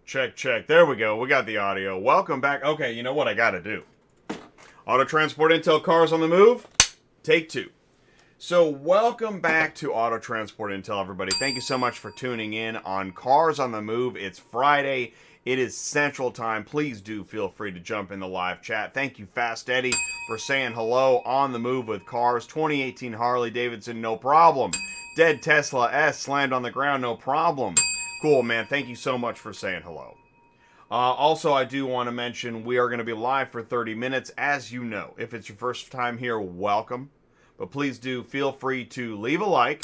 Check, check. There we go. We got the audio. Welcome back. Okay, you know what I gotta do? Auto Transport Intel Cars on the Move, take two. So welcome back to Auto Transport Intel, everybody. Thank you so much for tuning in on Cars on the Move. It's Friday. It is Central Time. Please do feel free to jump in the live chat. Thank you, Fast Eddie, for saying hello on the move with cars. 2018 Harley Davidson, no problem. Dead Tesla S slammed on the ground, no problem. Cool, man. Thank you so much for saying hello. Also, I do want to mention we are going to be live for 30 minutes, as you know. If it's your first time here, welcome. But please do feel free to leave a like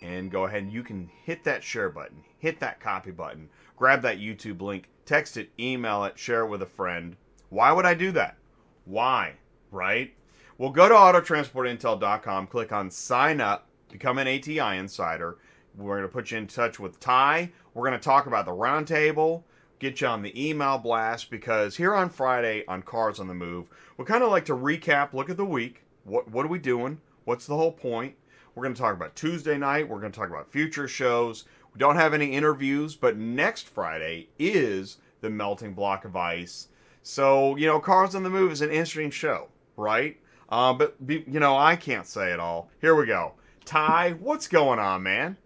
and go ahead and you can hit that share button, hit that copy button, grab that YouTube link, text it, email it, share it with a friend. Why would I do that? Why? Right? Well, go to autotransportintel.com, click on sign up, become an ATI insider. We're going to put you in touch with Ty. We're going to talk about the roundtable, get you on the email blast, because here on Friday on Cars on the Move, we kind of like to recap, look at the week. What are we doing? What's the whole point? We're going to talk about Tuesday night. We're going to talk about future shows. We don't have any interviews, but next Friday is the melting block of ice. So, you know, Cars on the Move is an interesting show, right? I can't say it all. Here we go. Ty, what's going on, man?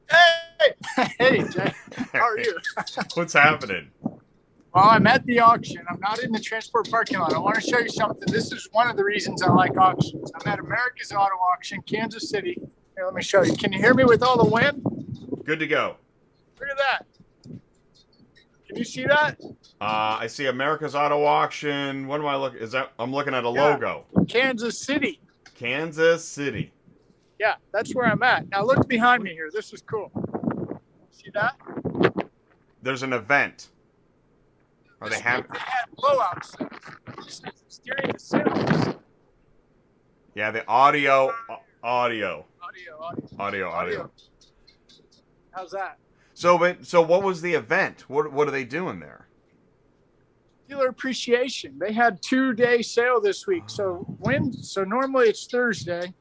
Hey, hey, Jay. How are you? What's happening? Well, I'm at the auction. I'm not in the transport parking lot. I want to show you something. This is one of the reasons I like auctions. I'm at America's Auto Auction, Kansas City. Here, let me show you. Can you hear me with all the wind? Good to go. Look at that. Can you see that? I see America's Auto Auction. What am I looking? I'm looking at a logo. Kansas City. Kansas City. Yeah, that's where I'm at. Now look behind me here. This is cool. See that? There's an event. They had blowout sales. It's during the sales. Yeah, the audio. Audio. How's that? So what was the event? What are they doing there? Dealer appreciation. They had 2-day sale this week. So normally it's Thursday,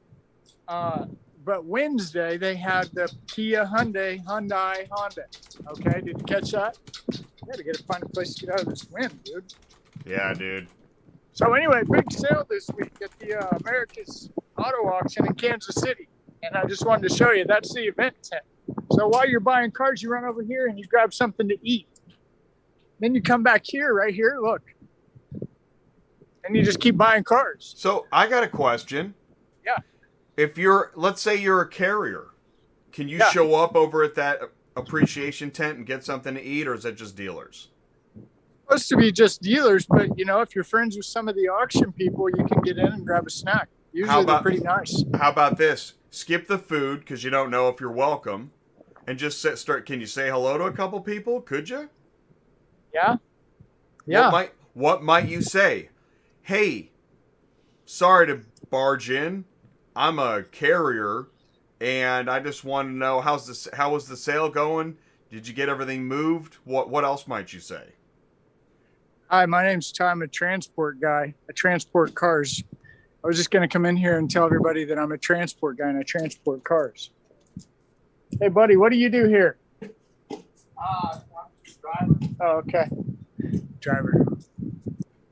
but Wednesday they had the Kia Hyundai. Okay, did you catch that? I gotta find a place to get out of this wind, dude. Yeah, dude. So anyway, big sale this week at the America's Auto Auction in Kansas City. And I just wanted to show you, that's the event tent. So while you're buying cars, you run over here and you grab something to eat. Then you come back here, right here, look. And you just keep buying cars. So I got a question. Yeah. Let's say you're a carrier, can you show up over at that appreciation tent and get something to eat, or is that just dealers? Supposed to be just dealers, but you know, if you're friends with some of the auction people, you can get in and grab a snack. Usually they're pretty nice. How about this? Skip the food because you don't know if you're welcome, and just start. Can you say hello to a couple people? Could you? Yeah. Yeah. What might you say? Hey, sorry to barge in. I'm a carrier, and I just want to know how was the sale going? Did you get everything moved? What else might you say? Hi, my name's Ty. I'm a transport guy. I transport cars. I was just going to come in here and tell everybody that I'm a transport guy and I transport cars. Hey, buddy, what do you do here? I'm driver. Oh, okay. Driver.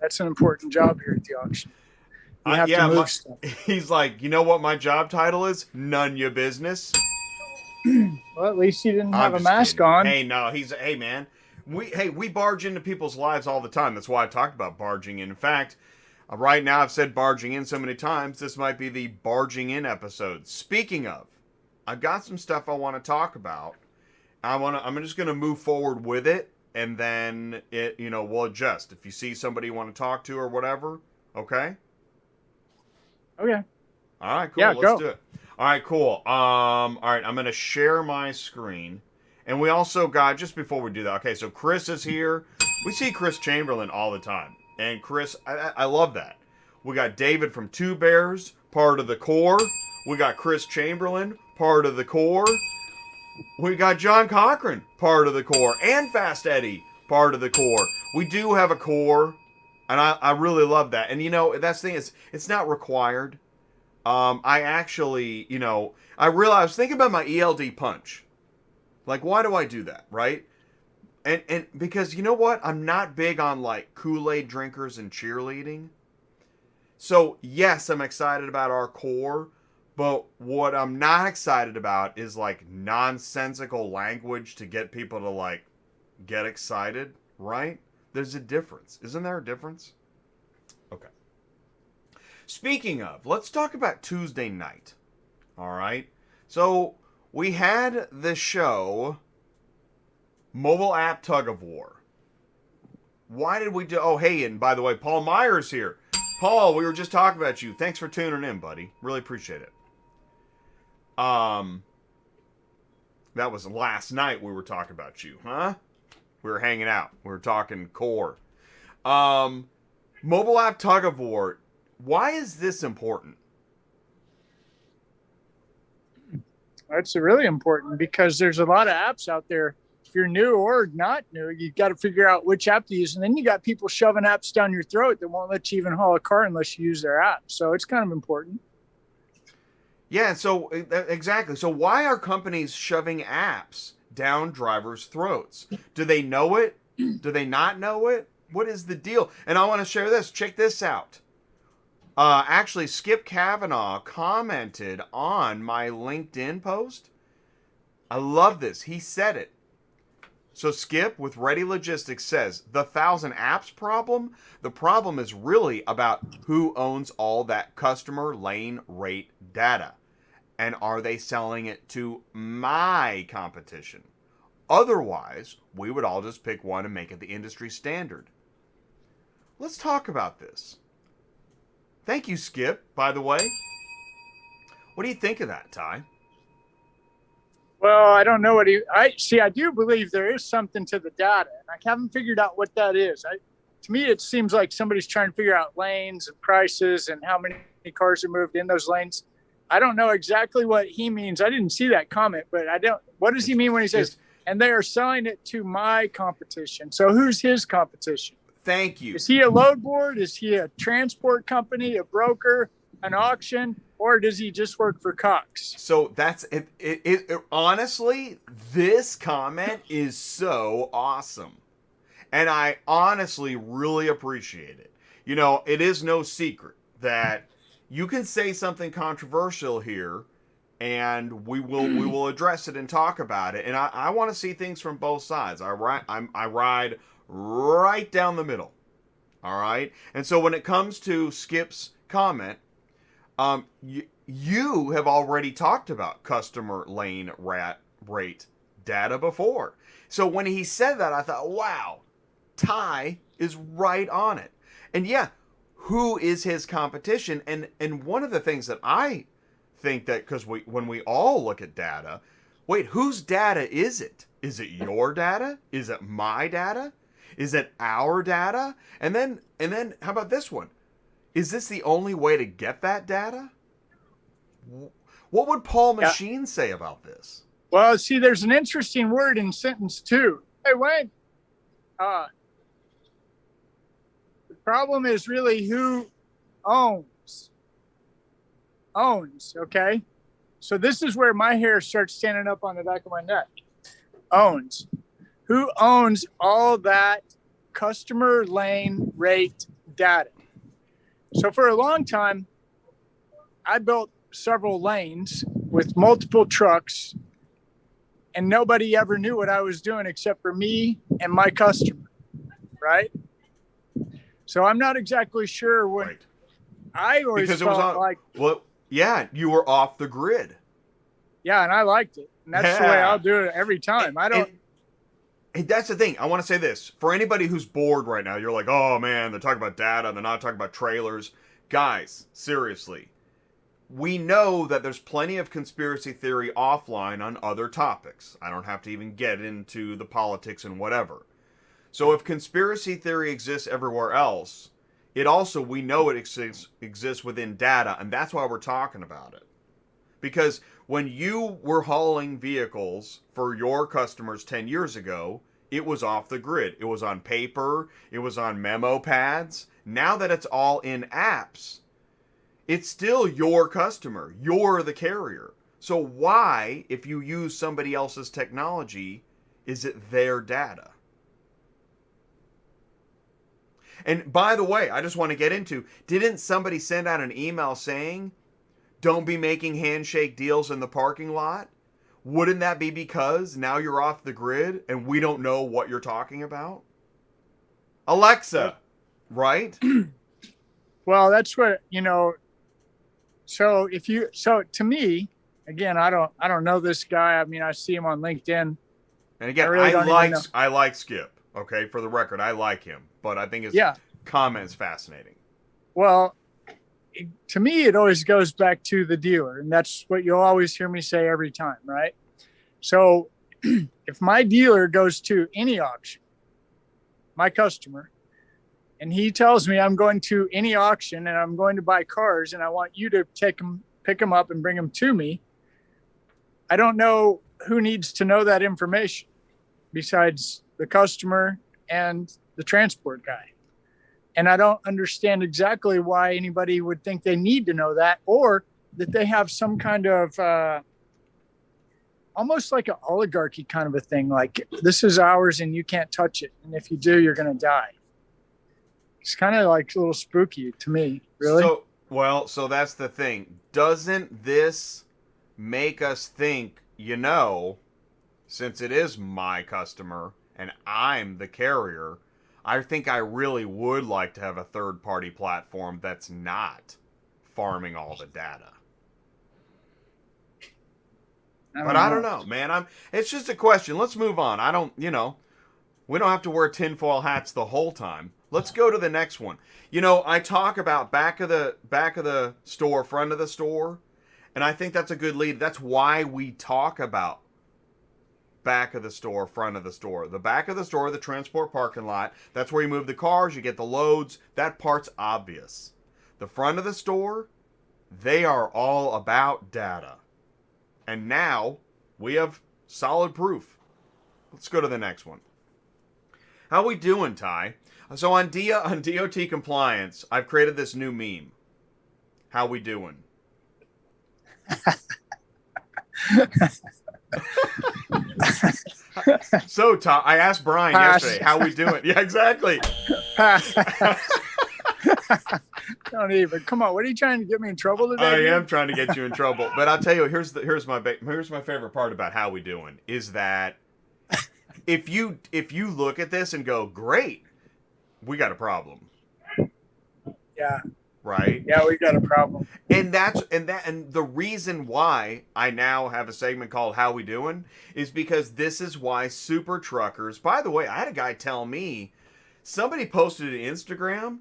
That's an important job here at the auction. You have to move stuff. He's like, you know what my job title is? None your business. Well, at least you didn't have a mask kidding. on. Hey, no, hey, man. We barge into people's lives all the time. That's why I talked about barging in. In fact, right now I've said barging in so many times, this might be the barging in episode. Speaking of, I've got some stuff I want to talk about. I'm just going to move forward with it, and then we'll adjust. If you see somebody you want to talk to or whatever, okay? Okay. All right, cool. Yeah, Let's do it. All right, cool. All right, I'm going to share my screen. And we also got, just before we do that, okay, so Chris is here. We see Chris Chamberlain all the time. And Chris, I love that. We got David from Two Bears, part of the core. We got Chris Chamberlain, part of the core. We got John Cochran, part of the core. And Fast Eddie, part of the core. We do have a core. And I really love that. And, that's the thing, it's not required. I actually, I realized, think about my ELD punch. Like, why do I do that, right? And because you know what? I'm not big on like Kool-Aid drinkers and cheerleading. So, yes, I'm excited about our core, but what I'm not excited about is like nonsensical language to get people to like get excited, right? There's a difference. Isn't there a difference? Okay. Speaking of, let's talk about Tuesday night. All right. So, we had the show Mobile App Tug of War. Why did we do? Oh, hey, and by the way, Paul Meyer's here. Paul, we were just talking about you. Thanks for tuning in, buddy. Really appreciate it. That was last night we were talking about you, huh? We were hanging out. We were talking core. Mobile App Tug of War. Why is this important? That's really important because there's a lot of apps out there. If you're new or not new, you got to figure out which app to use. And then you got people shoving apps down your throat that won't let you even haul a car unless you use their app. So it's kind of important. Yeah, so exactly. So why are companies shoving apps down drivers' throats? Do they know it? Do they not know it? What is the deal? And I want to share this. Check this out. Actually, Skip Kavanaugh commented on my LinkedIn post. I love this. He said it. So Skip with Ready Logistics says, the 1,000 apps problem, the problem is really about who owns all that customer lane rate data. And are they selling it to my competition? Otherwise, we would all just pick one and make it the industry standard. Let's talk about this. Thank you, Skip, by the way. What do you think of that, Ty? Well, I don't know I do believe there is something to the data, and I haven't figured out what that is. To me, it seems like somebody's trying to figure out lanes and prices and how many cars are moved in those lanes. I don't know exactly what he means. I didn't see that comment, but what does he mean when he says, and they are selling it to my competition? So who's his competition? Thank you. Is he a load board? Is he a transport company, a broker, an auction? Or does he just work for Cox? So that's it. Honestly, this comment is so awesome. And I honestly really appreciate it. You know, it is no secret that you can say something controversial here and we will address it and talk about it. And I want to see things from both sides. I ride right down the middle. All right? And so when it comes to Skip's comment, you have already talked about customer lane rate data before. So when he said that, I thought, wow, Ty is right on it. And yeah, who is his competition? And one of the things that I think that, because when we all look at data, wait, whose data is it? Is it your data? Is it my data? Is it our data? And then how about this one? Is this the only way to get that data? What would Paul Machine say about this? Well, see, there's an interesting word in sentence 2. Hey, Wayne. The problem is really who owns. Owns, okay? So this is where my hair starts standing up on the back of my neck. Owns. Who owns all that customer lane rate data? So for a long time, I built several lanes with multiple trucks, and nobody ever knew what I was doing except for me and my customer, right? So I'm not exactly sure what right. I always because felt it was on, like. Well, yeah, you were off the grid. Yeah, and I liked it, and that's the way I'll do it every time. And that's the thing. I want to say this. For anybody who's bored right now, you're like, oh man, they're talking about data, they're not talking about trailers. Guys, seriously. We know that there's plenty of conspiracy theory offline on other topics. I don't have to even get into the politics and whatever. So if conspiracy theory exists everywhere else, we know it exists within data, and that's why we're talking about it. Because when you were hauling vehicles for your customers 10 years ago, it was off the grid. It was on paper. It was on memo pads. Now that it's all in apps, it's still your customer. You're the carrier. So why, if you use somebody else's technology, is it their data? And by the way, I just want to get into, didn't somebody send out an email saying, don't be making handshake deals in the parking lot? Wouldn't that be because now you're off the grid and we don't know what you're talking about? Alexa, right? Well, that's what, so to me, again, I don't know this guy. I mean, I see him on LinkedIn. And again, I like Skip. Okay, for the record, I like him, but I think his comment is fascinating. Well, to me, it always goes back to the dealer, and that's what you'll always hear me say every time, right? So if my dealer goes to any auction, my customer, and he tells me I'm going to any auction and I'm going to buy cars and I want you to pick them up and bring them to me, I don't know who needs to know that information besides the customer and the transport guy. And I don't understand exactly why anybody would think they need to know that, or that they have some kind of almost like an oligarchy kind of a thing. Like, this is ours and you can't touch it. And if you do, you're going to die. It's kind of like a little spooky to me, really. So that's the thing. Doesn't this make us think, since it is my customer and I'm the carrier, I think I really would like to have a third-party platform that's not farming all the data. I don't know, man. It's just a question. Let's move on. We don't have to wear tinfoil hats the whole time. Let's go to the next one. I talk about back of the store, front of the store, and I think that's a good lead. That's why we talk about back of the store, front of the store. The back of the store, the transport parking lot, that's where you move the cars, you get the loads. That part's obvious. The front of the store, they are all about data. And now we have solid proof. Let's go to the next one. How we doing, Ty? So on DOT compliance, I've created this new meme. How we doing? So, Tom, I asked Brian yesterday, how we doing? Yeah, exactly. Don't even. Come on, what are you trying to get me in trouble today? I am trying to get you in trouble, but I'll tell you, here's my favorite part about how we doing is that if you look at this and go, great, we got a problem. Yeah. Right? Yeah, we got a problem. And the reason why I now have a segment called How We Doing is because this is why super truckers, by the way, I had a guy tell me, somebody posted it to Instagram,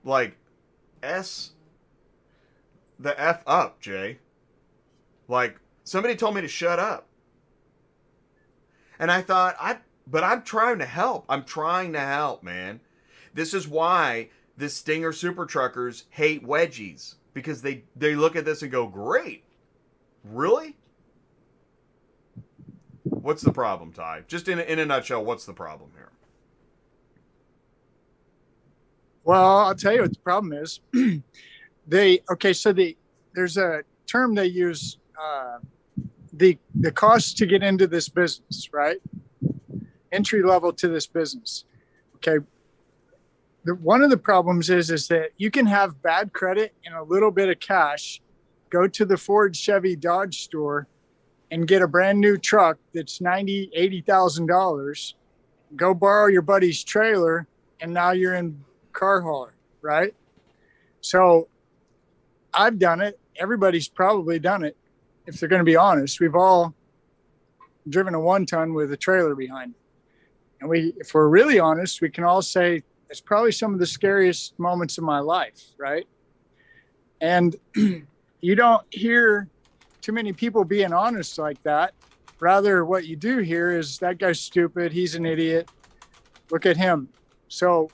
like, the F up, Jay. Like, somebody told me to shut up. And I thought, but I'm trying to help. I'm trying to help, man. This is why the Stinger super truckers hate wedgies, because they look at this and go, great. Really? What's the problem, Ty? Just in a nutshell, what's the problem here? Well, I'll tell you what the problem is. There's a term they use, the cost to get into this business, right? Entry level to this business. Okay. One of the problems is that you can have bad credit and a little bit of cash, go to the Ford, Chevy, Dodge store and get a brand new truck that's $90,000, $80,000, go borrow your buddy's trailer, and now you're in car hauler, right? So I've done it. Everybody's probably done it. If they're going to be honest, we've all driven a 1-ton with a trailer behind it. And if we're really honest, we can all say it's probably some of the scariest moments of my life, right? And you don't hear too many people being honest like that. Rather, what you do hear is, that guy's stupid, he's an idiot, look at him. So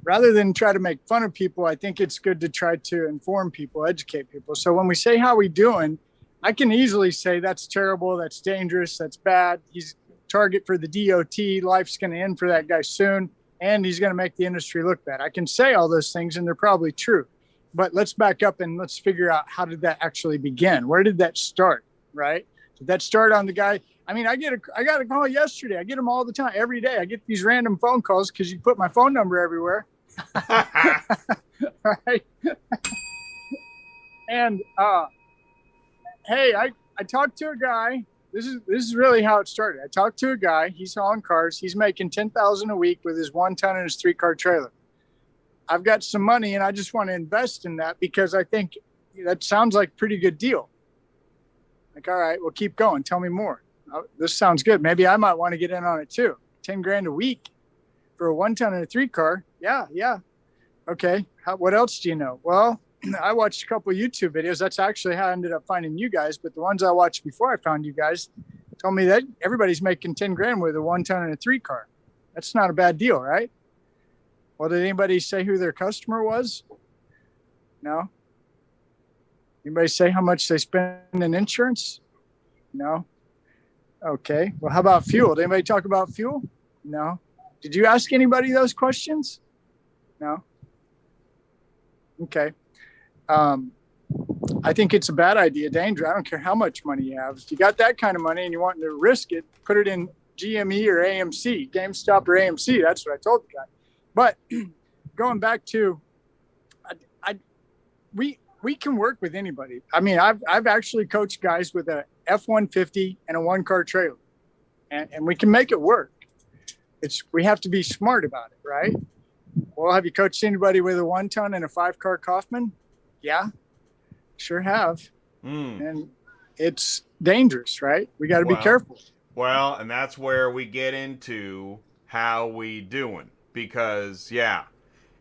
rather than try to make fun of people, I think it's good to try to inform people, educate people. So when we say, how we doing, I can easily say that's terrible, that's dangerous, that's bad. He's target for the DOT, life's going to end for that guy soon, and he's going to make the industry look bad. I can say all those things, and they're probably true. But let's back up and let's figure out, how did that actually begin? Where did that start, right? Did that start on the guy? I mean, I got a call yesterday. I get them all the time, every day. I get these random phone calls because you put my phone number everywhere. Right. And hey, I talked to a guy. This is really how it started. I talked to a guy. He's hauling cars. He's making $10,000 a week with his 1 ton and his 3-car trailer. I've got some money, and I just want to invest in that because I think that sounds like a pretty good deal. Like, all right, well, keep going. Tell me more. Oh, this sounds good. Maybe I might want to get in on it too. 10 grand a week for a 1 ton and a 3-car. Yeah. Okay. What else do you know? Well, I watched a couple of YouTube videos. That's actually how I ended up finding you guys. But the ones I watched before I found you guys told me that everybody's making 10 grand with a 1 ton and a 3-car. That's not a bad deal, right? Well, did anybody say who their customer was? No. Anybody say how much they spend in insurance? No. Okay. Well, how about fuel? Did anybody talk about fuel? No. Did you ask anybody those questions? No. Okay. I think it's a bad idea, dangerous. I don't care how much money you have. If you got that kind of money and you want to risk it, put it in GME or AMC, GameStop or AMC. That's what I told the guy. But going back to, we can work with anybody. I mean, I've actually coached guys with a F-150 and a 1-car trailer, and we can make it work. We have to be smart about it, right? Well, have you coached anybody with a 1 ton and a 5-car Kaufman? Yeah, sure have. And it's dangerous, right? We got to be careful. Well, and that's where we get into how we doing. Because, yeah,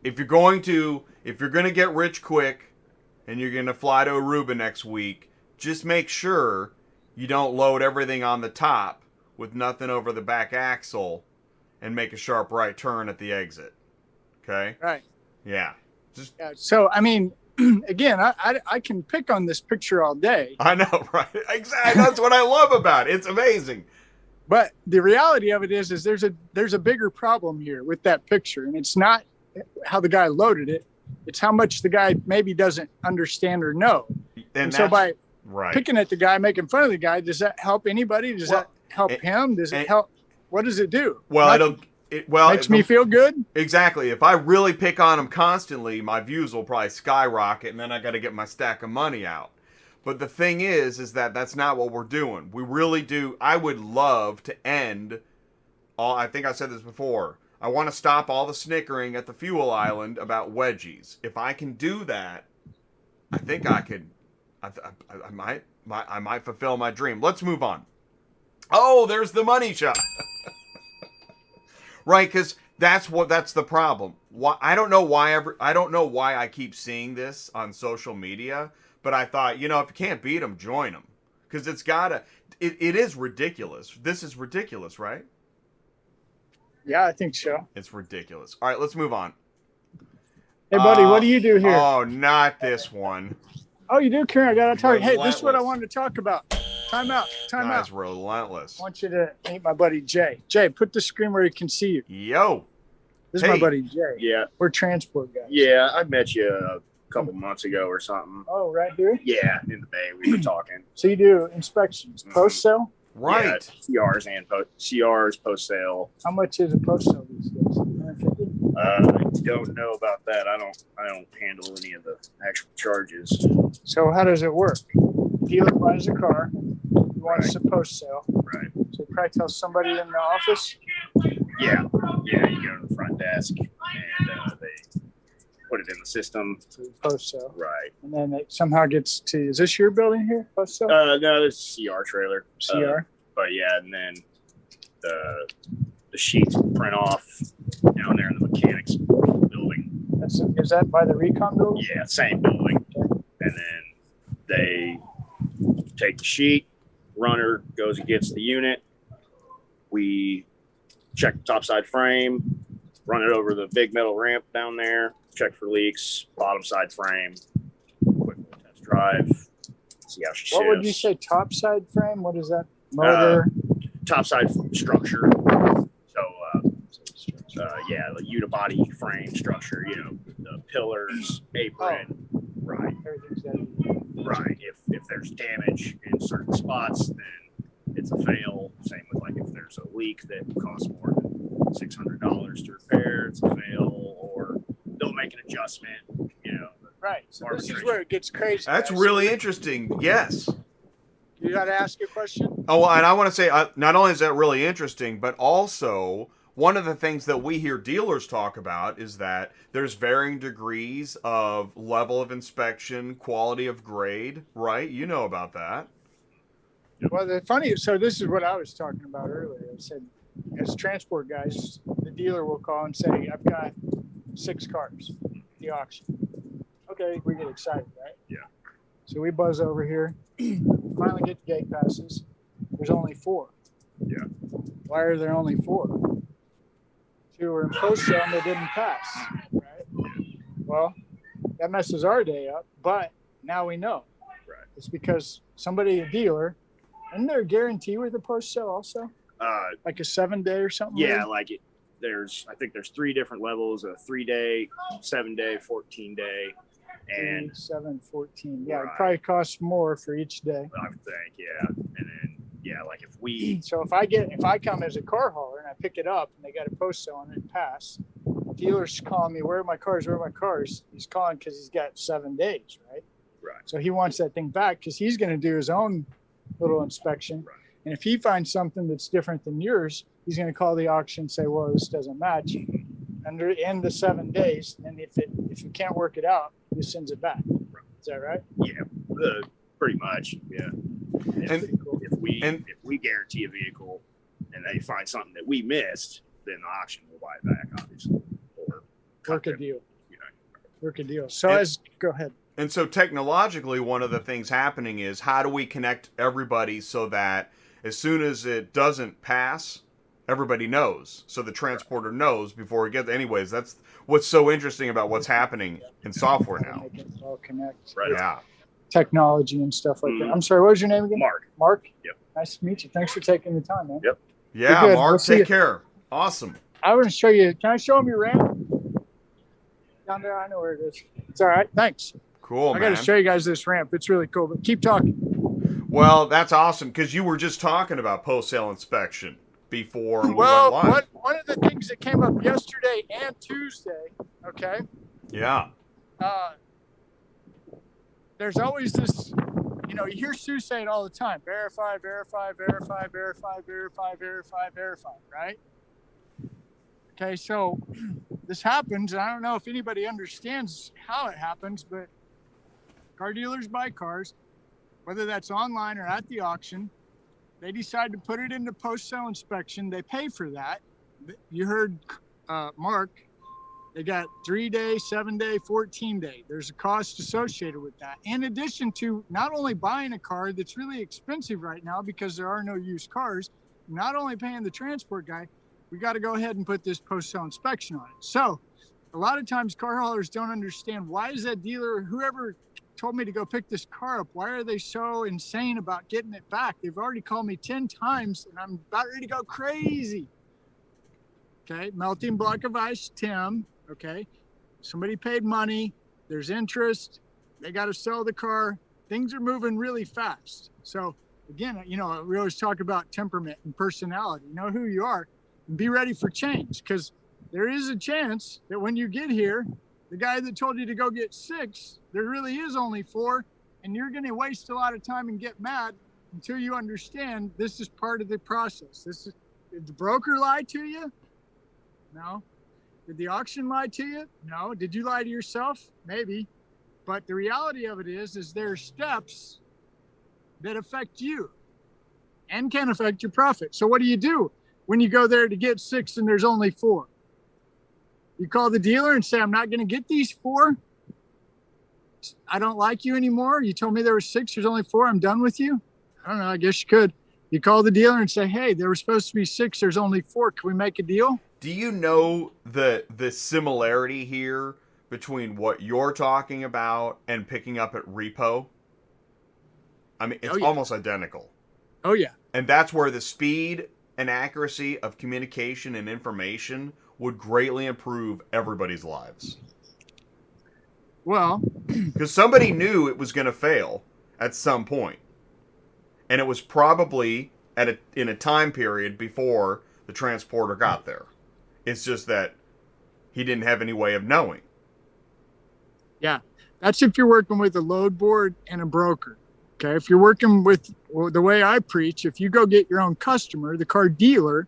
if you're going to get rich quick and you're going to fly to Aruba next week, just make sure you don't load everything on the top with nothing over the back axle and make a sharp right turn at the exit. Okay? Right. Yeah. So, I mean, again, I can pick on this picture all day. I know, right? Exactly. That's what I love about it. It's amazing. But the reality of it is there's a bigger problem here with that picture, and it's not how the guy loaded it; it's how much the guy maybe doesn't understand or know. And so by picking at the guy, making fun of the guy, does that help anybody? Does that help him? Does it help? What does it do? Well, it makes me feel good. Exactly. If I really pick on him constantly, my views will probably skyrocket, and then I got to get my stack of money out. But the thing is that that's not what we're doing. We really do. I would love to end all. I think I said this before. I want to stop all the snickering at the fuel island about wedgies. If I can do that, I think I could. I might fulfill my dream. Let's move on. Oh, there's the money shot. Right, because that's the problem. I don't know why I keep seeing this on social media. But I thought, if you can't beat them, join them. Because it is ridiculous. This is ridiculous, right? Yeah, I think so. It's ridiculous. All right, let's move on. Hey, buddy, what do you do here? Oh, not this one. Oh, you do, Karen? I got to tell you. Hey, this is what I wanted to talk about. Time out. That's relentless. I want you to meet my buddy, Jay. Jay, put the screen where he can see you. Yo. This is my buddy, Jay. Yeah. We're transport guys. Yeah, I met you a couple months ago or something. Oh, right here? Yeah, in the Bay. We were talking. So you do inspections, post-sale? Right. Yeah, CRs, post-sale. How much is a post-sale these days? $150? I don't know about that. I don't handle any of the actual charges. So how does it work? Dealer buys a car. He wants to post-sale. Right. So you probably tell somebody in the office? Yeah. Yeah, you go to the front desk and they put it in the system. Post-sale. Right. And then it somehow gets to, is this your building here, post-sale? No, this is CR trailer. CR? But yeah, and then the sheets print off down there in the mechanics building. Is that by the recon building? Yeah, same building. Okay. And then they take the sheet, runner goes and gets the unit. We check the topside frame, run it over the big metal ramp down there, check for leaks, bottom side frame, quick test drive, see how she shifts. What would you say, topside frame? What is that? Motor? Topside structure. So, the unibody frame structure, the pillars, apron, right. Everything's got Right. If there's damage in certain spots, then it's a fail. Same with like if there's a leak that costs more than $600 to repair, it's a fail, or they'll make an adjustment. Right. So this is where it gets crazy. That's guys. really interesting. Yes. You got to ask a question. Oh, and I want to say, not only is that really interesting, but also one of the things that we hear dealers talk about is that there's varying degrees of level of inspection, quality of grade, right? You know about that. Well, the funny, so this is what I was talking about earlier. I said, as transport guys, the dealer will call and say, I've got 6 cars at the auction. Okay, we get excited, right? Yeah. So we buzz over here, finally get the gate passes. There's only 4. Yeah. Why are there only 4? 2 were in post sale and they didn't pass, right? Well, that messes our day up, but now we know. Right. It's because somebody, a dealer, isn't there a guarantee with the post sale also? Like a 7-day or something? Yeah, like it. I think there's 3 different levels: a 3-day, 7-day, 14-day, and 7, 14. Yeah, right. It probably costs more for each day. I would think, yeah. And then, yeah, like if we, So if I come as a car hauler and I pick it up and they got a post sale and it pass, dealer's calling me, where are my cars? Where are my cars? He's calling because he's got 7 days, right? right, So he wants that thing back because he's going to do his own little inspection. Right. And if he finds something that's different than yours, he's going to call the auction and say, well, this doesn't match. Under in the 7 days, and if you can't work it out, he sends it back. Is that right? yeah, pretty much, yeah. And- If we guarantee a vehicle and they find something that we missed, then the auction will buy it back, obviously, or Work a cut deal. You know, Work a deal. So go ahead. And so technologically, one of the things happening is how do we connect everybody so that as soon as it doesn't pass, everybody knows. So the transporter knows before it gets. Anyways, that's what's so interesting about what's happening in software now. Make it all connect. Right. Yeah. Technology and stuff like that. I'm sorry, what was your name again? Mark. Mark? Yep. Nice to meet you. Thanks for taking the time, man. Yep. Yeah, You're good. Mark, We'll see take you. care. Awesome. I want to show you. Can I show him your ramp? Down there, I know where it is. It's all right. Thanks. Cool, I man. got to show you guys this ramp. It's really cool, but keep talking. Well, that's awesome because you were just talking about post-sale inspection before we Well, went live. one of the things that came up yesterday and Tuesday, okay, Yeah. there's always this, you hear Sue say it all the time, verify, verify, verify, verify, verify, verify, verify, right? Okay, so this happens, and I don't know if anybody understands how it happens, but car dealers buy cars, whether that's online or at the auction. They decide to put it into post-sale inspection. They pay for that. You heard Mark. They got 3-day, 7-day, 14-day. There's a cost associated with that. In addition to not only buying a car that's really expensive right now because there are no used cars, not only paying the transport guy, we got to go ahead and put this post-sale inspection on it. So a lot of times car haulers don't understand, why is that dealer, whoever told me to go pick this car up, why are they so insane about getting it back? They've already called me 10 times and I'm about ready to go crazy. Okay, melting block of ice, Tim. Okay, somebody paid money, there's interest, they got to sell the car, things are moving really fast. So again, we always talk about temperament and personality. Know who you are and be ready for change, because there is a chance that when you get here, the guy that told you to go get 6, there really is only 4, and you're going to waste a lot of time and get mad until you understand this is part of the process. Did the broker lie to you? No. Did the auction lie to you? No. Did you lie to yourself? Maybe. But the reality of it is there are steps that affect you and can affect your profit. So what do you do when you go there to get 6 and there's only 4? You call the dealer and say, I'm not going to get these 4. I don't like you anymore. You told me there were 6. There's only 4. I'm done with you. I don't know. I guess you could. You call the dealer and say, hey, there was supposed to be 6. There's only 4. Can we make a deal? Do you know the similarity here between what you're talking about and picking up at repo? I mean, it's almost identical. Oh, yeah. And that's where the speed and accuracy of communication and information would greatly improve everybody's lives. Well, because somebody knew it was going to fail at some point. And it was probably in a time period before the transporter got there. It's just that he didn't have any way of knowing. Yeah, that's if you're working with a load board and a broker. Okay, if you're working with the way I preach, if you go get your own customer, the car dealer,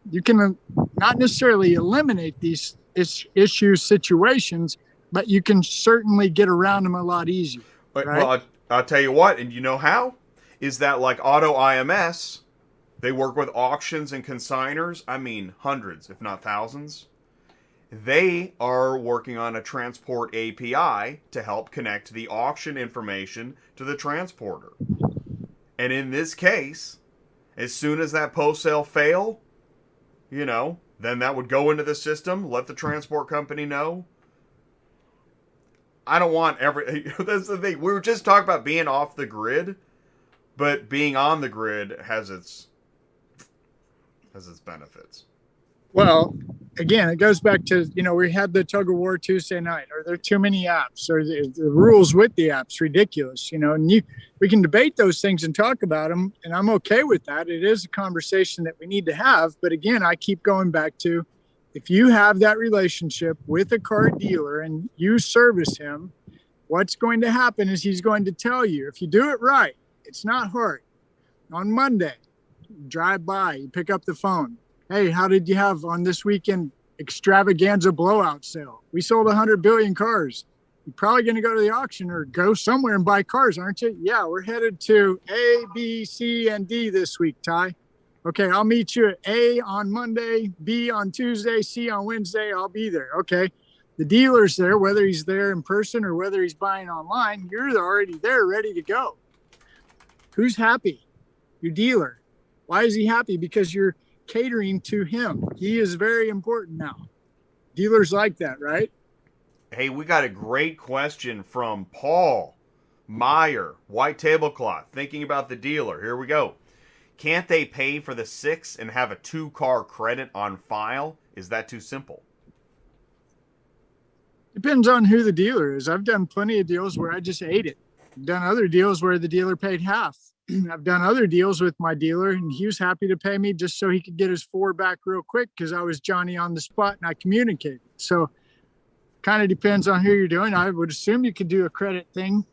you can not necessarily eliminate these situations, but you can certainly get around them a lot easier. Right? Well, I'll tell you what, and you know how? Is that like Auto IMS? They work with auctions and consigners. I mean, hundreds, if not thousands. They are working on a transport API to help connect the auction information to the transporter. And in this case, as soon as that post-sale fail, then that would go into the system, let the transport company know. I don't want that's the thing. We were just talking about being off the grid, but being on the grid has its benefits. Well, again, it goes back to, we had the tug of war Tuesday night. Are there too many apps? Are the rules with the apps ridiculous? And we can debate those things and talk about them, and I'm okay with that. It is a conversation that we need to have. But again, I keep going back to, if you have that relationship with a car dealer and you service him, what's going to happen is he's going to tell you, if you do it right, it's not hard. On Monday, drive by, you pick up the phone. Hey, how did you have on this weekend extravaganza blowout sale? We sold 100 billion cars. You're probably going to go to the auction or go somewhere and buy cars, aren't you? Yeah, we're headed to A, B, C, and D this week, Ty. Okay, I'll meet you at A on Monday, B on Tuesday, C on Wednesday. I'll be there. Okay, the dealer's there, whether he's there in person or whether he's buying online, you're already there, ready to go. Who's happy? Your dealer. Why is he happy? Because you're catering to him. He is very important now. Dealers like that, right? Hey, we got a great question from Paul Meyer, white tablecloth, thinking about the dealer. Here we go. Can't they pay for the 6 and have a 2-car credit on file? Is that too simple? Depends on who the dealer is. I've done plenty of deals where I just ate it. I've done other deals where the dealer paid half. I've done other deals with my dealer, and he was happy to pay me just so he could get his 4 back real quick because I was Johnny on the spot and I communicated. So kind of depends on who you're doing. I would assume you could do a credit thing.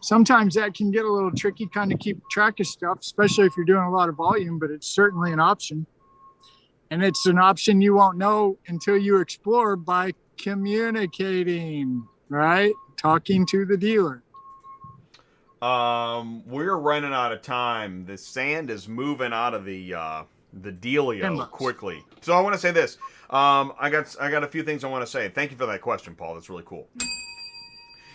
Sometimes that can get a little tricky, kind of keep track of stuff, especially if you're doing a lot of volume, but it's certainly an option. And it's an option you won't know until you explore by communicating, right? Talking to the dealer. We're running out of time. The sand is moving out of the dealio quickly. So I want to say this. I got a few things I want to say. Thank you for that question, Paul. That's really cool.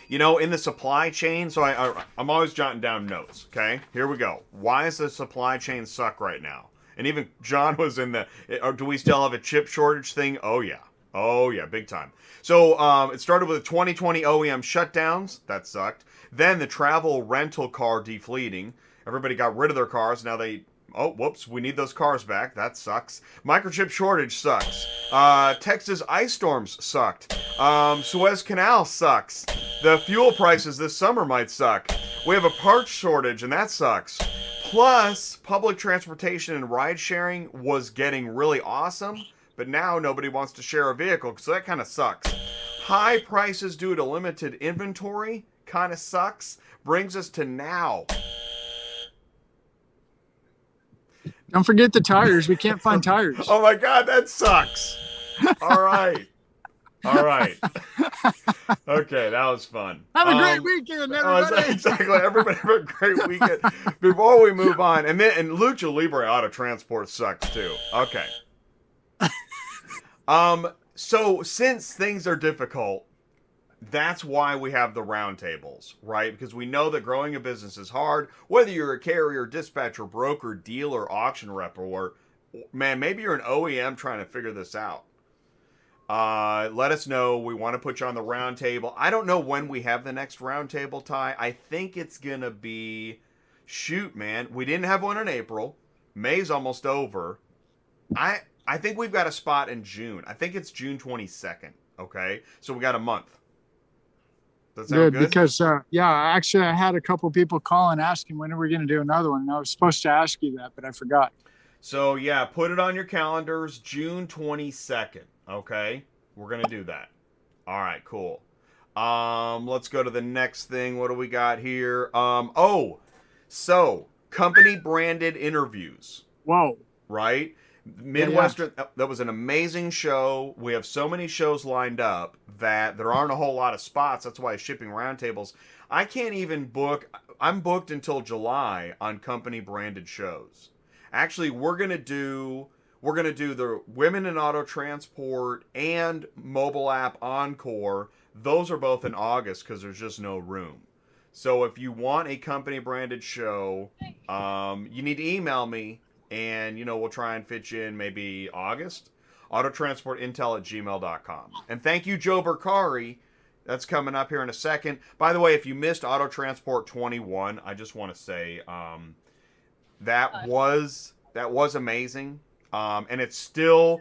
In the supply chain, so I'm always jotting down notes, okay? Here we go. Why does the supply chain suck right now? And even John was in do we still have a chip shortage thing? Oh, yeah. Oh, yeah, big time. So it started with the 2020 OEM shutdowns. That sucked. Then the travel rental car defleeting. Everybody got rid of their cars. Now we need those cars back. That sucks. Microchip shortage sucks. Texas ice storms sucked. Suez Canal sucks. The fuel prices this summer might suck. We have a parts shortage, and that sucks. Plus, public transportation and ride sharing was getting really awesome, but now nobody wants to share a vehicle, so that kind of sucks. High prices due to limited inventory kind of sucks. Brings us to now. Don't forget the tires. We can't find tires. Oh my God, that sucks. All right. Okay, that was fun. Have a great weekend, everybody. Exactly. Everybody have a great weekend. Before we move on, and Lucha Libre Auto Transport sucks too. Okay. So since things are difficult, that's why we have the roundtables, right? Because we know that growing a business is hard. Whether you're a carrier, dispatcher, broker, dealer, auction rep, or maybe you're an OEM trying to figure this out. Let us know. We want to put you on the roundtable. I don't know when we have the next roundtable, Ty. I think it's gonna be, we didn't have one in April. May's almost over. I think we've got a spot in June. I think it's June 22nd. Okay, so we got a month. That sound good? Because actually I had a couple people calling asking when are we going to do another one. And I was supposed to ask you that, but I forgot. So yeah, put it on your calendars, June 22nd. Okay, we're gonna do that. All right, cool. Let's go to the next thing. What do we got here? So company branded interviews. Whoa. Right? Midwestern, that was an amazing show. We have so many shows lined up that there aren't a whole lot of spots. That's why shipping roundtables. I can't even book. I'm booked until July on company branded shows. Actually, we're gonna do the Women in Auto Transport and Mobile App Encore. Those are both in August because there's just no room. So if you want a company branded show, you need to email me. And, we'll try and fit you in maybe August. Autotransportintel@gmail.com. And thank you, Joe Bercari. That's coming up here in a second. By the way, if you missed Auto Transport 21, I just want to say that was amazing. And it's still,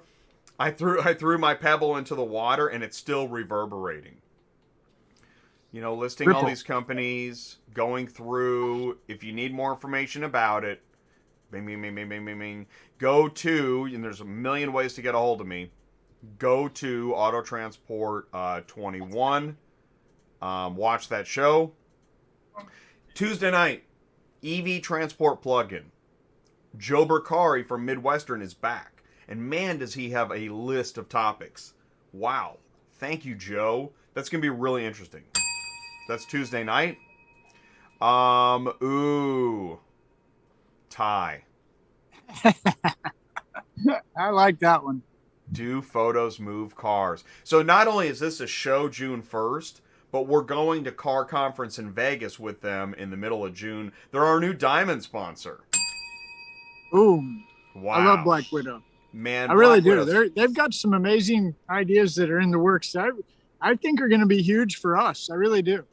I threw my pebble into the water, and it's still reverberating. Listing all these companies, going through. If you need more information about it, go to, and there's a million ways to get a hold of me. Go to Auto Transport 21. Watch that show. Tuesday night, EV Transport Plugin. Joe Bercari from Midwestern is back. And man, does he have a list of topics. Wow. Thank you, Joe. That's going to be really interesting. That's Tuesday night. Ty. I like that one. Do photos move cars? So not only is this a show June 1st, but we're going to Car Conference in Vegas with them in the middle of June. They're our new diamond sponsor. Ooh. Wow. I love Black Widow. Man, I really do. They've got some amazing ideas that are in the works that I think are going to be huge for us. I really do.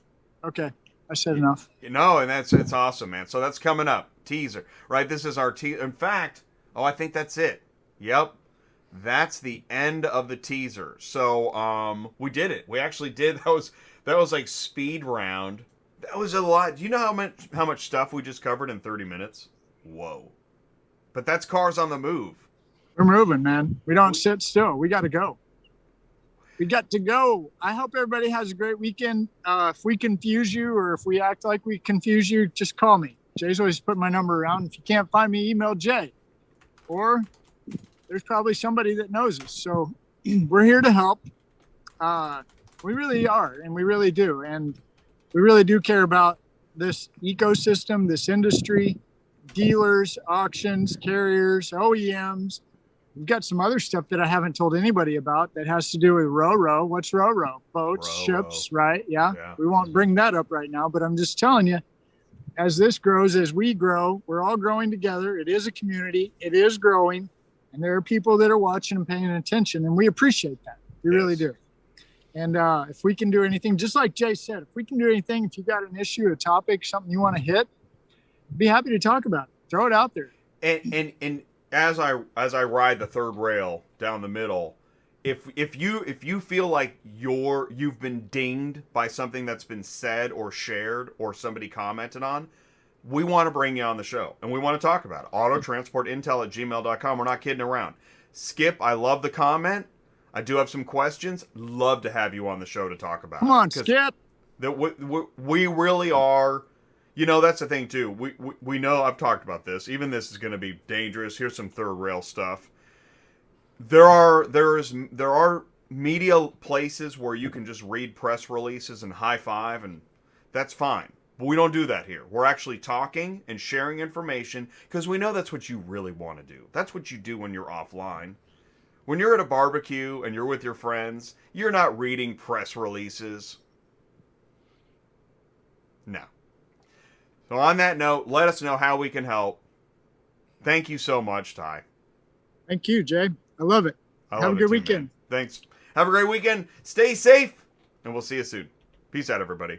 Okay. I said enough. And it's awesome, man. So that's coming up. Teaser, right? This is our teaser. In fact, I think that's it. Yep. That's the end of the teaser. So, we did it. We actually did. That was like speed round. That was a lot. Do you know how much stuff we just covered in 30 minutes? Whoa. But that's Cars on the Move. We're moving, man. We don't sit still. We got to go. We got to go. I hope everybody has a great weekend. If we confuse you or if we act like we confuse you, just call me. Jay's always put my number around. If you can't find me, email Jay. Or there's probably somebody that knows us. So we're here to help. We really are, and we really do. And we really do care about this ecosystem, this industry, dealers, auctions, carriers, OEMs. We've got some other stuff that I haven't told anybody about that has to do with Ro-Ro. What's Ro-Ro? Boats, ships, right? Yeah. We won't bring that up right now, but I'm just telling you, as this grows, as we grow, we're all growing together. It is a community. It is growing. And there are people that are watching and paying attention, and we appreciate that. We really do. And if we can do anything, just like Jay said, if we can do anything, if you got an issue, a topic, something you want to hit, be happy to talk about it. Throw it out there. And as I ride the third rail down the middle, if you feel like you've been dinged by something that's been said or shared or somebody commented on, we want to bring you on the show and we want to talk about it. Autotransportintel@gmail.com. We're not kidding around. Skip, I love the comment. I do have some questions. Love to have you on the show to talk about. Come on, Skip. We really are. That's the thing too. We know, I've talked about this. Even this is going to be dangerous. Here's some third rail stuff. There are media places where you can just read press releases and high five, and that's fine. But we don't do that here. We're actually talking and sharing information because we know that's what you really want to do. That's what you do when you're offline. When you're at a barbecue and you're with your friends, you're not reading press releases. No. So on that note, let us know how we can help. Thank you so much, Ty. Thank you, Jay. I love it. Have a good weekend. Man. Thanks. Have a great weekend. Stay safe, and we'll see you soon. Peace out, everybody.